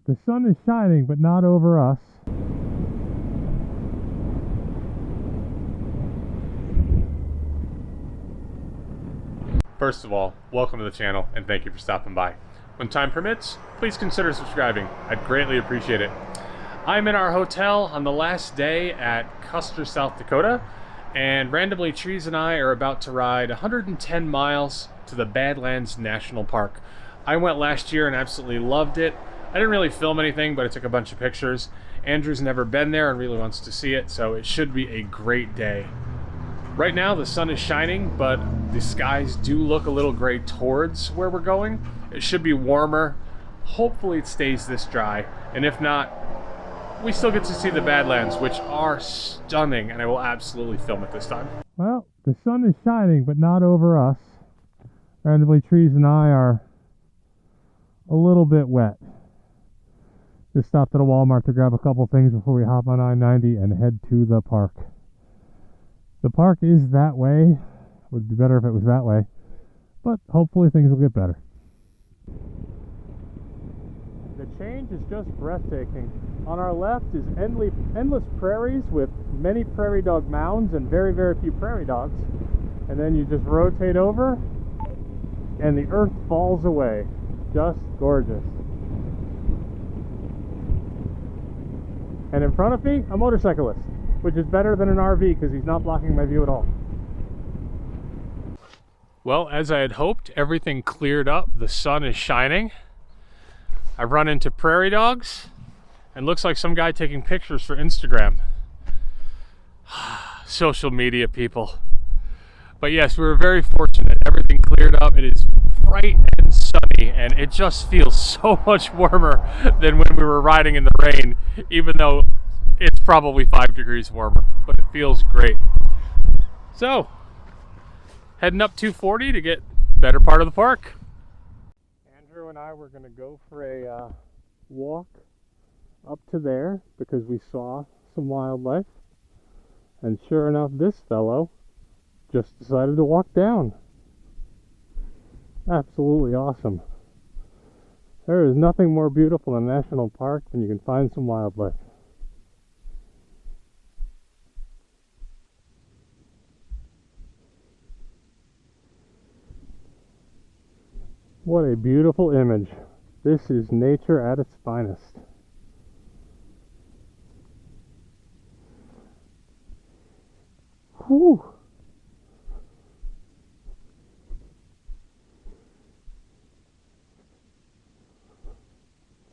the sun is shining, but not over us. First of all, welcome to the channel and thank you for stopping by. When time permits, please consider subscribing. I'd greatly appreciate it. I'm in our hotel on the last day at Custer, South Dakota, and randomly Trees and I are about to ride 110 miles to the Badlands National Park. I went last year and absolutely loved it. I didn't really film anything, but I took a bunch of pictures. Andrew's never been there and really wants to see it, so it should be a great day. Right now the sun is shining, but the skies do look a little gray towards where we're going. It should be warmer. Hopefully it stays this dry, and if not, we still get to see the Badlands, which are stunning, and I will absolutely film it this time. Well, the sun is shining, but not over us. Randomly Trees and I are a little bit wet. Just stopped at a Walmart to grab a couple things before we hop on I-90 and head to the park. The park is that way. Would be better if it was that way, but hopefully things will get better. The change is just breathtaking. On our left is endless prairies with many prairie dog mounds and very, very few prairie dogs. And then you just rotate over and the earth falls away. Just gorgeous. And in front of me, a motorcyclist, which is better than an RV because he's not blocking my view at all. Well, as I had hoped, everything cleared up. The sun is shining. I've run into prairie dogs and looks like some guy taking pictures for Instagram. Social media people. But yes, we were very fortunate. Everything cleared up. It is bright and sunny, and it just feels so much warmer than when we were riding in the rain, even though it's probably 5 degrees warmer, but it feels great. So, heading up 240 to get better part of the park. Andrew and I were going to go for a walk up to there because we saw some wildlife, and sure enough, this fellow just decided to walk down. Absolutely awesome. There is nothing more beautiful in a national park than you can find some wildlife. What a beautiful image. This is nature at its finest. Whew.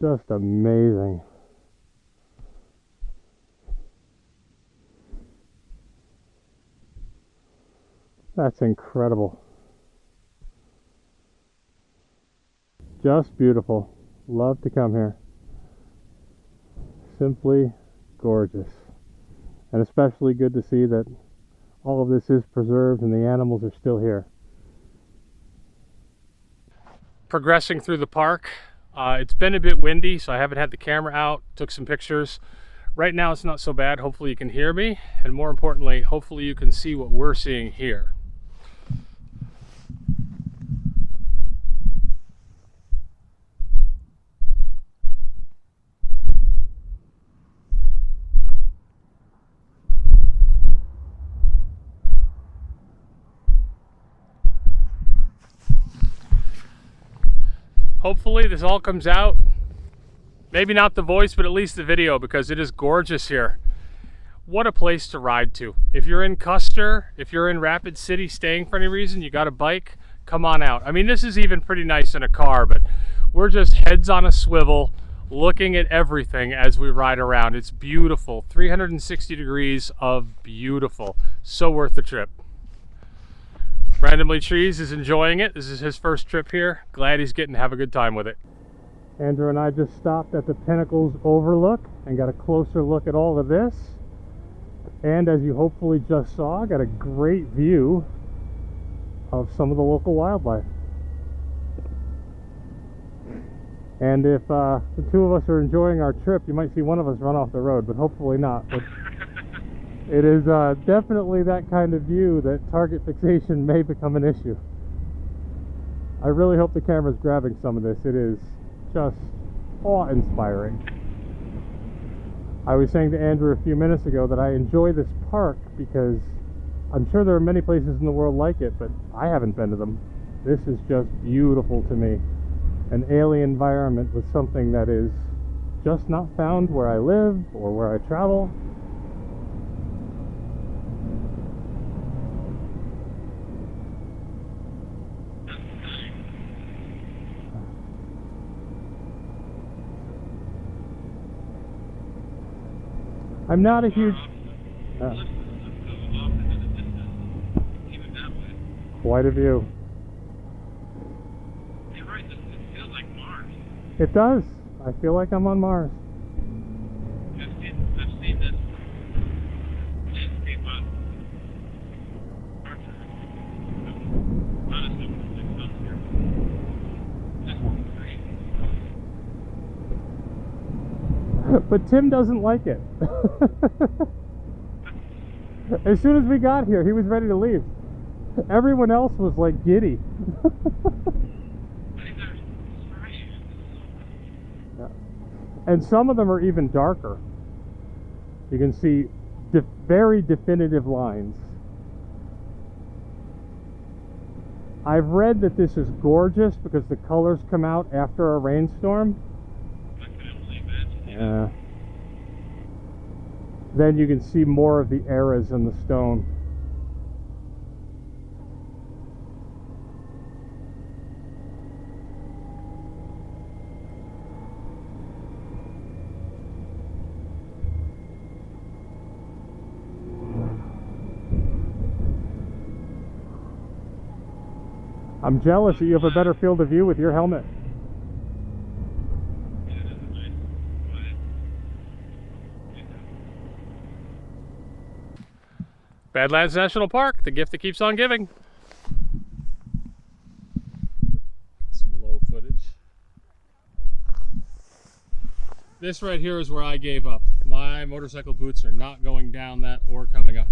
Just amazing. That's incredible. Just beautiful. Love to come here. Simply gorgeous. And especially good to see that all of this is preserved and the animals are still here. Progressing through the park. It's been a bit windy, so I haven't had the camera out. Took some pictures. Right now it's not so bad. Hopefully you can hear me. And more importantly, hopefully you can see what we're seeing here. Hopefully this all comes out. Maybe not the voice, but at least the video, because it is gorgeous here. What a place to ride to. If you're in Custer, if you're in Rapid City staying for any reason, you got a bike, come on out. I mean, this is even pretty nice in a car, but we're just heads on a swivel looking at everything as we ride around. It's beautiful. 360 degrees of beautiful. So worth the trip. Randomly Trees is enjoying it. This is his first trip here. Glad he's getting to have a good time with it. Andrew and I just stopped at the Pinnacles Overlook and got a closer look at all of this. And as you hopefully just saw, got a great view of some of the local wildlife. And if the two of us are enjoying our trip, you might see one of us run off the road, but hopefully not. But it is definitely that kind of view that target fixation may become an issue. I really hope the camera's grabbing some of this. It is just awe-inspiring. I was saying to Andrew a few minutes ago that I enjoy this park because I'm sure there are many places in the world like it, but I haven't been to them. This is just beautiful to me. An alien environment with something that is just not found where I live or where I travel. I'm not a huge... quite a view. You're right, it feels like Mars. It does. I feel like I'm on Mars. I've seen this landscape on honestly, this one's great. But Tim doesn't like it. As soon as we got here, he was ready to leave. Everyone else was like giddy. Yeah. And some of them are even darker. You can see very definitive lines. I've read that this is gorgeous because the colors come out after a rainstorm. I can only imagine. Yeah. Then you can see more of the eras in the stone. I'm jealous that you have a better field of view with your helmet. Yeah, it is nice. Badlands National Park, the gift that keeps on giving. Some low footage. This right here is where I gave up. My motorcycle boots are not going down that or coming up.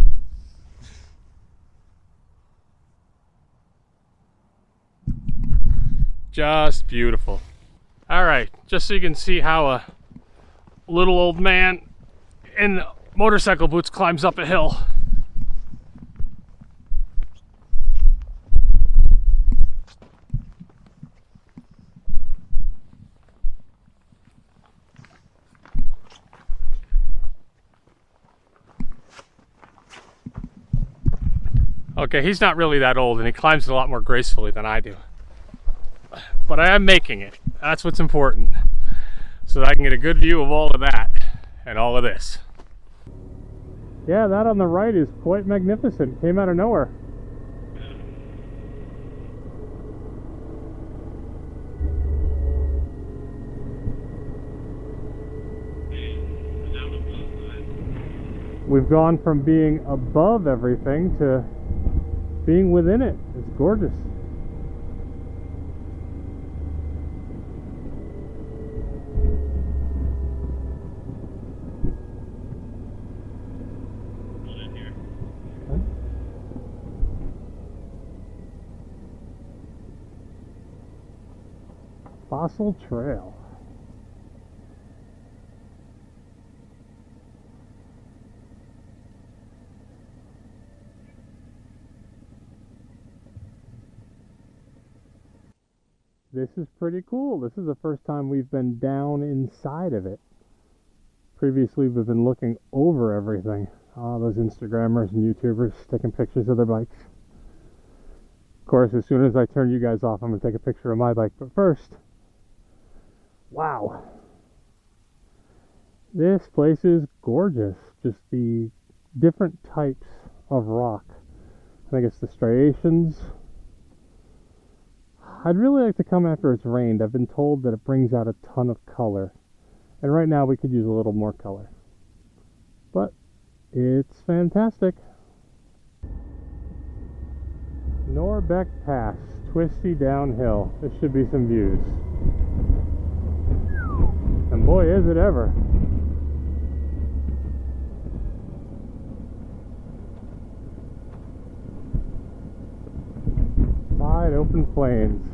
Just beautiful. All right, just so you can see how a little old man in motorcycle boots climbs up a hill. Okay, he's not really that old and he climbs it a lot more gracefully than I do. But I am making it. That's what's important. So that I can get a good view of all of that and all of this. Yeah, that on the right is quite magnificent. Came out of nowhere. We've gone from being above everything to being within it. It's gorgeous. Fossil Trail. This is pretty cool. This is the first time we've been down inside of it. Previously we've been looking over everything. All those Instagrammers and YouTubers taking pictures of their bikes. Of course, as soon as I turn you guys off, I'm going to take a picture of my bike. But first, wow. This place is gorgeous. Just the different types of rock. I think it's the striations. I'd really like to come after it's rained. I've been told that it brings out a ton of color. And right now we could use a little more color. But it's fantastic. Norbeck Pass, twisty downhill. This should be some views. And boy, is it ever. Wide open plains.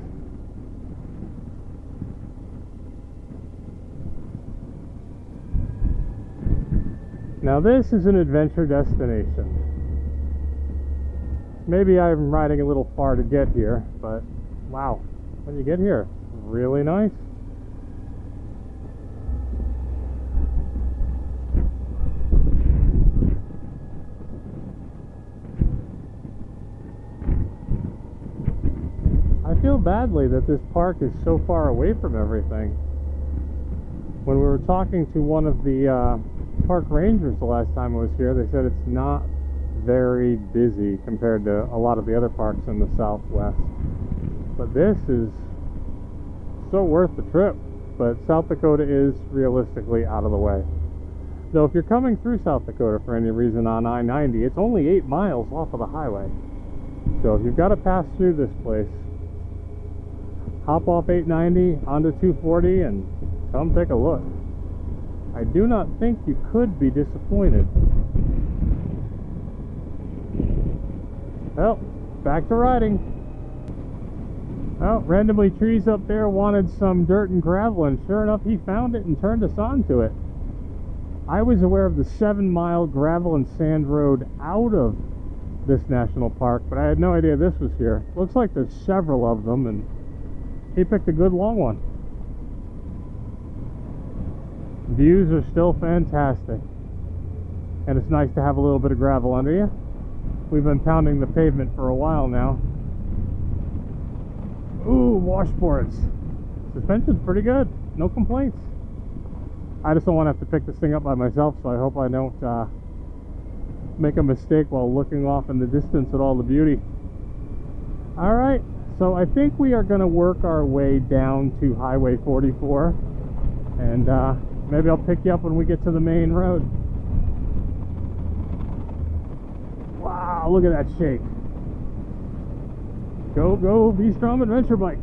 Now this is an adventure destination. Maybe I'm riding a little far to get here, but wow, when you get here, really nice. I feel badly that this park is so far away from everything. When we were talking to one of the park rangers the last time I was here, they said it's not very busy compared to a lot of the other parks in the Southwest. But this is so worth the trip. But South Dakota is realistically out of the way. Though if you're coming through South Dakota for any reason on I-90, it's only 8 miles off of the highway. So if you've got to pass through this place, hop off 890 onto 240 and come take a look. I do not think you could be disappointed. Well, back to riding. Well, randomly Trees up there wanted some dirt and gravel, and sure enough he found it and turned us onto it. I was aware of the 7-mile gravel and sand road out of this national park, but I had no idea this was here. Looks like there's several of them, and he picked a good long one. Views are still fantastic, and it's nice to have a little bit of gravel under you. We've been pounding the pavement for a while now. Ooh, washboards. Suspension's pretty good, no complaints. I just don't want to have to pick this thing up by myself, so I hope I don't make a mistake while looking off in the distance at all the beauty. Alright, so I think we are going to work our way down to Highway 44, and maybe I'll pick you up when we get to the main road. Wow, look at that shake. Go, go, VStrom adventure bike.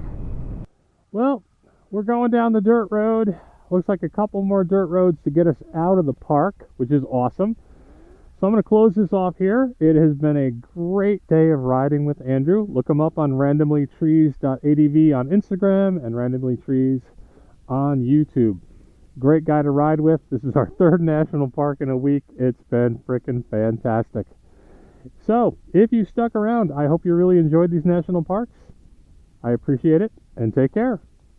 Well, we're going down the dirt road. Looks like a couple more dirt roads to get us out of the park, which is awesome. So I'm going to close this off here. It has been a great day of riding with Andrew. Look him up on randomlytrees.adv on Instagram and randomlytrees on YouTube. Great guy to ride with. This is our 3rd national park in a week. It's been freaking fantastic. So, if you stuck around, I hope you really enjoyed these national parks. I appreciate it, and take care.